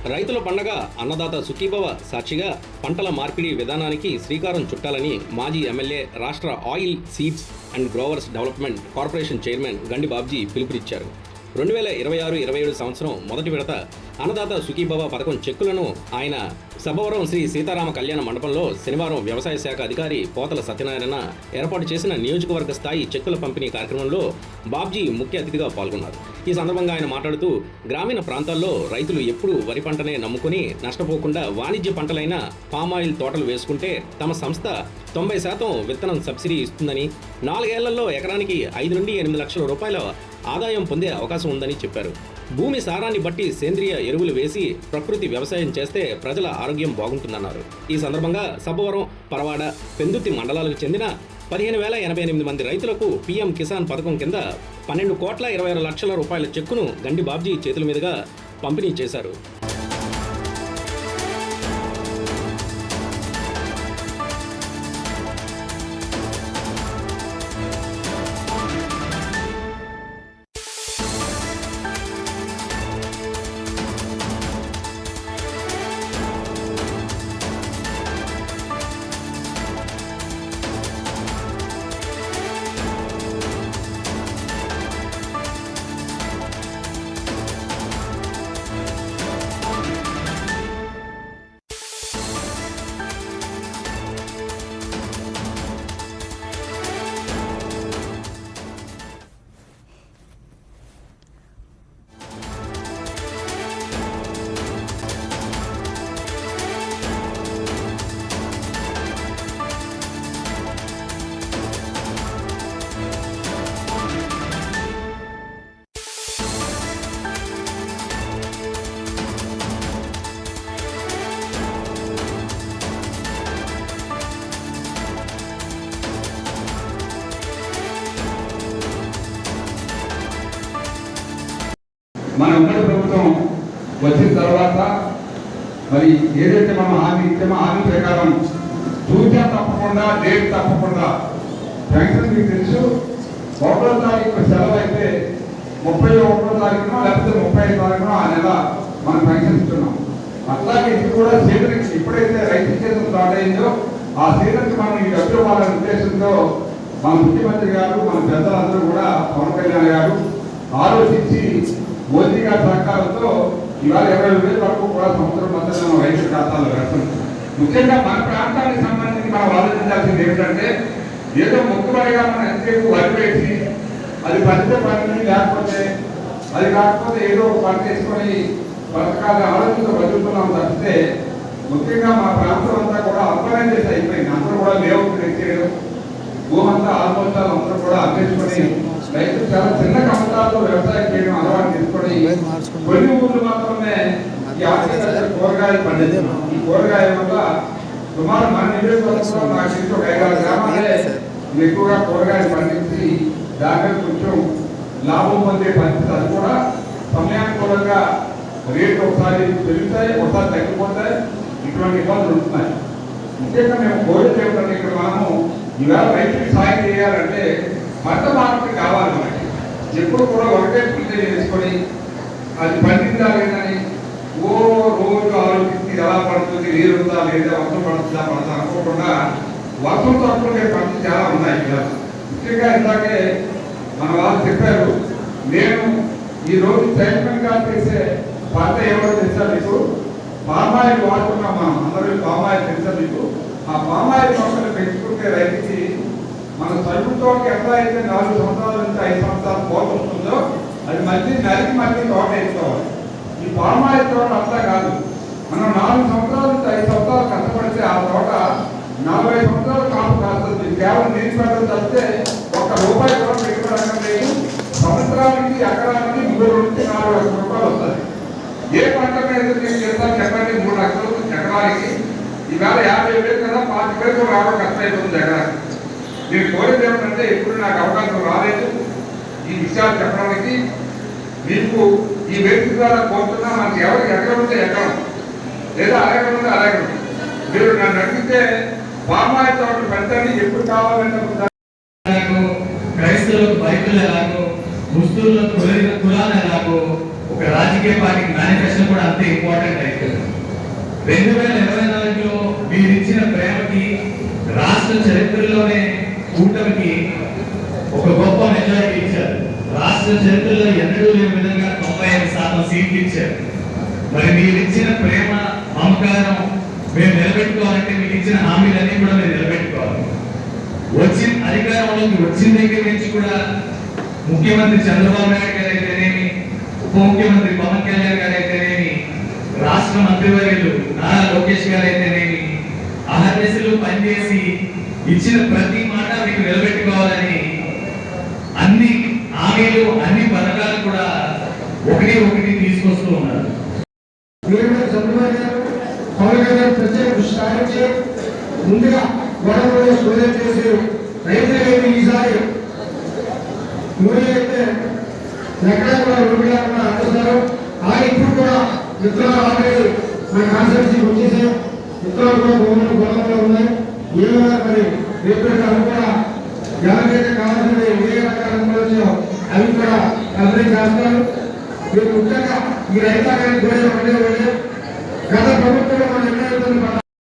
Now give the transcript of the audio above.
రైతుల పండగ అన్నదాత సుఖీభవ సాక్షిగా పంటల మార్పిడి విధానానికి శ్రీకారం చుట్టాలని మాజీ ఎమ్మెల్యే రాష్ట్ర oil seeds and growers development corporation chairman గండి బాబ్జీ పిలుపునిచ్చారు. 2026-27 సంవత్సరం మొదటి విడత అన్నదాత సుఖీభవ పథకం చెక్కులను ఆయన సభవరం శ్రీ సీతారామ కళ్యాణ మండపంలో శనివారం వ్యవసాయ శాఖ అధికారి పోతల సత్యనారాయణ ఏర్పాటు చేసిన నియోజకవర్గ స్థాయి చెక్కుల పంపిణీ కార్యక్రమంలో బాబ్జీ ముఖ్య అతిథిగా పాల్గొన్నారు. ఈ సందర్భంగా ఆయన మాట్లాడుతూ గ్రామీణ ప్రాంతాల్లో రైతులు ఎప్పుడూ వరి పంటనే నమ్ముకుని నష్టపోకుండా వాణిజ్య పంటలైన పామాయిల్ తోటలు వేసుకుంటే తమ సంస్థ 90% విత్తనం సబ్సిడీ ఇస్తుందని, 4 ఏళ్లలో ఎకరానికి 5 నుండి 8 లక్షల రూపాయల ఆదాయం పొందే అవకాశం ఉందని చెప్పారు. భూమి సారాన్ని బట్టి సేంద్రియ ఎరువులు వేసి ప్రకృతి వ్యవసాయం చేస్తే ప్రజల ఆరోగ్యం బాగుంటుందన్నారు. ఈ సందర్భంగా సబ్బవరం, పరవాడ, పెందుర్తి మండలాలకు చెందిన 15,088 మంది రైతులకు పీఎం కిసాన్ పథకం కింద 12,26 లక్షల చెక్కును గండి బాబ్జీ చేతుల మీదుగా పంపిణీ చేశారు. మన ఉమ్మడి ప్రభుత్వం వచ్చిన తర్వాత మరి ఏదైతే మనం హామీ ఇచ్చామో హామీ ప్రకారం సూచన తప్పకుండా డేట్ తప్పకుండా శాంక్షన్ మీకు తెలుసు. 1వ తారీఖు సెలవు అయితే 31వ తారీఖున లేకపోతే 35వ తారీఖున ఆ నెల మనం శాంక్షన్ ఇస్తున్నాం. అట్లాగే ఇది కూడా సీజన్కి ఎప్పుడైతే రైతు సీజన్ స్టార్ట్ అయిందో ఆ సీజన్కి మనం ఈ డబ్బులు వాళ్ళ ఉద్దేశంతో మన ముఖ్యమంత్రి గారు మన పెద్దలందరూ కూడా పవన్ కళ్యాణ్ గారు ఆలోచించి మోదీ గారి సహకారంతో ఇవాళ 20,000 వరకు కూడా సంవత్సరం మొత్తం రైతు ఖాతాలో వేస్తుంది. ముఖ్యంగా మన ప్రాంతానికి సంబంధించి మనం ఆలోచించాల్సింది ఏమిటంటే ఏదో మొక్కుబడిగా మనం ఎంతసేపు వరి వేసి అది పండితే పండి లేకపోతే అది కాకపోతే ఏదో ఒక పంట వేసుకొని పథకాలు ఆలోచనతో బతుకుతున్నాం తప్పితే ముఖ్యంగా మా ప్రాంతం అంతా కూడా అర్బనైజేషన్ అయిపోయింది. అందరూ కూడా లేఅవుట్ తెచ్చేయడం, భూమంతా ఆల్మోస్ట్ అందరూ కూడా అమ్మేసుకొని రైతులు చాలా చిన్న కమతాలతో వ్యవసాయం చేయడం అలవాటు తీసుకొని కొన్ని ఊళ్ళు మాత్రమే ఈ హార్టికల్చర్ కూరగాయలు పండిస్తున్నాం. ఈ కూరగాయల వల్ల సుమారు మన నియోజకవర్గంలో నాకు తెలిసి ఒక 5-6 గ్రామాలే ఎక్కువగా కూరగాయలు పండించి దాంట్లో కొంచెం లాభం పొందే పరిస్థితి. అది కూడా సమయానుకూలంగా రేట్లు ఒకసారి పెరుగుతాయి, ఒకసారి తగ్గిపోతాయి. ఇటువంటి ఇబ్బందులు ఉంటున్నాయి. ముఖ్యంగా మేము కోరిక ఏమిటంటే ఇక్కడ మనము ఇవాళ రైతుకి సాయం చేయాలంటే పంట మార్పిడి కావాలి. మనకి ఎప్పుడు కూడా ఒకటే పూజ చేసుకొని అది పండించాలని రోజు ఆలోచించి ఎలా పడుతుంది, నీరు ఉందా లేదా, వర్షం పడుతుందా పడుతుందా అనుకోకుండా వర్షంతో అనుకునే పంటలు చాలా ఉన్నాయి. ముఖ్యంగా ఇందాకే మన వాళ్ళు చెప్పారు. నేను ఈ రోజు చైర్మన్ గా చేసే పంట ఏమో తెలుసా మీకు? పామాయిల్ వాడుతున్నాం మనం అందరూ. పామాయిల్ తెలుసా మీకు? ఆ పామాయిల్ మొక్కలు పెంచుకుంటే రైతుకి మన సరుకుతో ఎంత అయితే 4 సంవత్సరాల నుంచి 5 సంవత్సరాలు కోత వస్తుందో అది మళ్ళీ మళ్ళీ తోట వేసుకోవాలి. ఈ పామాయిల్ తోట అట్లా కాదు. మనం 4 సంవత్సరాల నుంచి 5 సంవత్సరాలు కష్టపడితే ఆ తోట 40 సంవత్సరాలు కాపు కాస్తుంది. కేవలం నీరు పెట్టడం తప్పితే ₹1 కూడా పెట్టుకోవడం లేదు. సంవత్సరానికి ఎకరానికి 3 నుంచి 4 లక్షల రూపాయలు వస్తుంది. ఏ పంట మీద నేను చేస్తాను చెప్పండి? 3 లక్షలు ఎకరానికి. ఈవేళ 50,000 కదా, 25,000 రావడం కష్టమైపోతుంది ఎకరానికి. నేను కోరేది ఏమిటంటే ఎప్పుడు నాకు అవకాశం రాలేదు ఈ విషయాలు చెప్పడానికి. మీకు ఈ వ్యక్తి ద్వారా కోరుతున్నా, మనకి ఎవరికి ఎకరం ఉంటే ఎకరం లేదా అరెకరం ఉంటే అరెకరం మీరు నన్ను అడిగితే పామాయిల్ తోటలు పెంచండి ఎప్పుడు కావాలంటే క్రైస్తవులకు బైబిల్ ఎలాగో, ముస్లింలకు కులాలు ఎలాగో, ఒక రాజకీయ పార్టీకి మేనిఫెస్టో కూడా అంతే ఇంపార్టెంట్ అయితే 2024లో మీరు ఇచ్చిన ప్రేమకి రాష్ట్ర చరిత్రలోనే కూటమికి ఒక గొప్ప మెజారిటీ ఇచ్చారు. రాష్ట్ర చరిత్రలో ఎన్నడూ లేని విధంగా 95% సీట్లు ఇచ్చారు. మరి మీరు ఇచ్చిన ప్రేమ మమకారం మేము నిలబెట్టుకోవాలంటే మీకు ఇచ్చిన హామీలన్నీ కూడా మేము నిలబెట్టుకోవాలి. వచ్చిన అధికారంలోకి వచ్చిన దగ్గర నుంచి కూడా ముఖ్యమంత్రి చంద్రబాబు నాయుడు గారు అయితేనేమి, ఉప ముఖ్యమంత్రి పవన్ కళ్యాణ్ గారు అయితేనేమి, రాష్ట్ర మంత్రివర్యులు నారా లోకేష్ గారు అయితేనేమి అహర్నిశలు పనిచేసి ఇచ్చిన ప్రతి మాట మీకు నిలబెట్టుకోవాలని అన్ని హామీలు అన్ని పథకాలు కూడా ఒకటి తీసుకొస్తూ ఉన్నారు. పవన్ కళ్యాణ్ ప్రత్యేక దృష్టి సారించి ముందుగా గొడవలో శోధన చేసి రైతులైతే ఈసారి నూనె అయితే ఎక్కడ కూడా రూపాయలు అందిస్తారు. ఆయన ఇప్పుడు కూడా విత్తనాలు ఆల్రెడీ మన కాన్స్టిట్యూన్సీకి వచ్చేసి విత్తనాలు కూడా భూములు గొడవలో ఉన్నాయి. ఏమైనా మరి రేపు కూడా ఎవరికైతే కావాల్సిన ఏ రకాల వచ్చాయో అవి కూడా కల్పన చేస్తారు. మీరు ముఖ్యంగా ఈ రైతాంగానికి కూడా గత ప్రభుత్వంలో మనం ఎన్నో ఇబ్బందులు